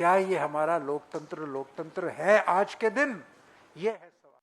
क्या ये हमारा लोकतंत्र है आज के दिन? ये है सवाल।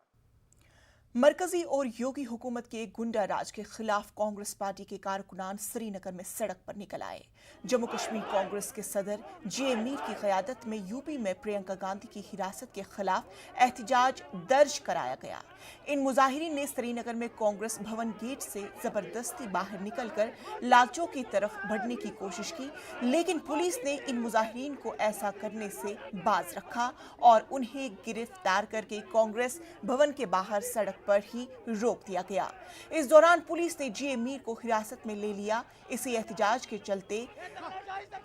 मरकजी और योगी हुकूमत के गुंडा राज के खिलाफ कांग्रेस पार्टी के कारकुनान श्रीनगर में सड़क पर निकल आए। जम्मू कश्मीर कांग्रेस के सदर जे मीर की क़यादत में यूपी में प्रियंका गांधी की हिरासत के खिलाफ एहतजाज दर्ज कराया गया। इन मुजाहिरीन ने श्रीनगर में कांग्रेस भवन गेट से जबरदस्ती बाहर निकलकर लालचौक की तरफ बढ़ने की कोशिश की, लेकिन पुलिस ने इन मुजाहिरीन को ऐसा करने से बाज रखा और उन्हें गिरफ्तार करके कांग्रेस भवन के बाहर सड़क पर ही रोक दिया गया। इस दौरान पुलिस ने जे मीर को हिरासत में ले लिया। इसी एहतजाज के चलते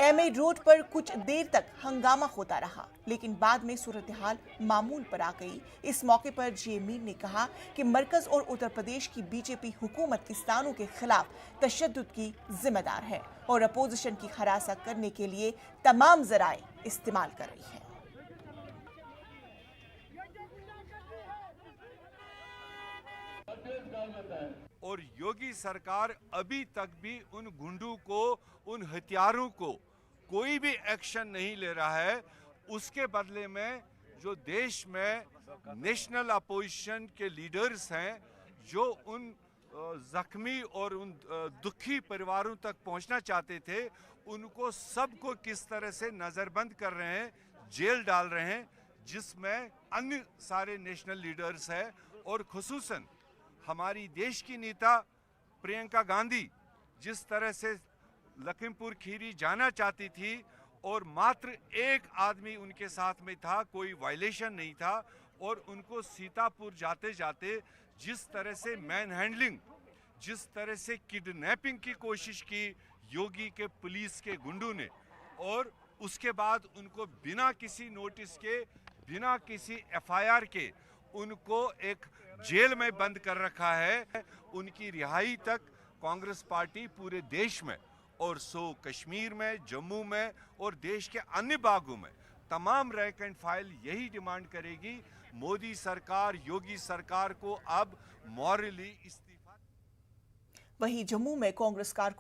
एमए रोड पर कुछ देर तक हंगामा होता रहा, लेकिन बाद में सूरत हाल मामूल पर आ गई। इस मौके पर जे मीर ने कहा कि मरकज और उत्तर प्रदेश की बीजेपी हुकूमत किसानों के खिलाफ तशद्दुद की जिम्मेदार है और अपोजिशन की हरासा करने के लिए तमाम जराए इस्तेमाल कर रही है। और योगी सरकार अभी तक भी उन गुंडों को, उन हथियारों को कोई भी एक्शन नहीं ले रहा है। उसके बदले में जो देश में नेशनल अपोजिशन के लीडर्स हैं, जो उन जख्मी और उन दुखी परिवारों तक पहुंचना चाहते थे, उनको सबको किस तरह से नज़रबंद कर रहे हैं, जेल डाल रहे हैं, जिसमें अन्य सारे नेशनल लीडर्स हैं और खुसूसन हमारी देश की नेता प्रियंका गांधी जिस तरह से लखीमपुर खीरी जाना चाहती थी और मात्र एक आदमी उनके साथ में था, कोई वायलेशन नहीं था, और उनको सीतापुर जाते जाते जिस तरह से मैन हैंडलिंग, जिस तरह से किडनैपिंग की कोशिश की योगी के पुलिस के गुंडों ने, और उसके बाद उनको बिना किसी नोटिस के, बिना किसी एफआईआर के उनको एक जेल में बंद कर रखा है। उनकी रिहाई तक कांग्रेस पार्टी पूरे देश में और कश्मीर में, जम्मू में और देश के अन्य भागों में तमाम रैंक एंड फाइल यही डिमांड करेगी। मोदी सरकार, योगी सरकार को अब मॉरली इस्तीफा। वहीं जम्मू में कांग्रेस कारकुनान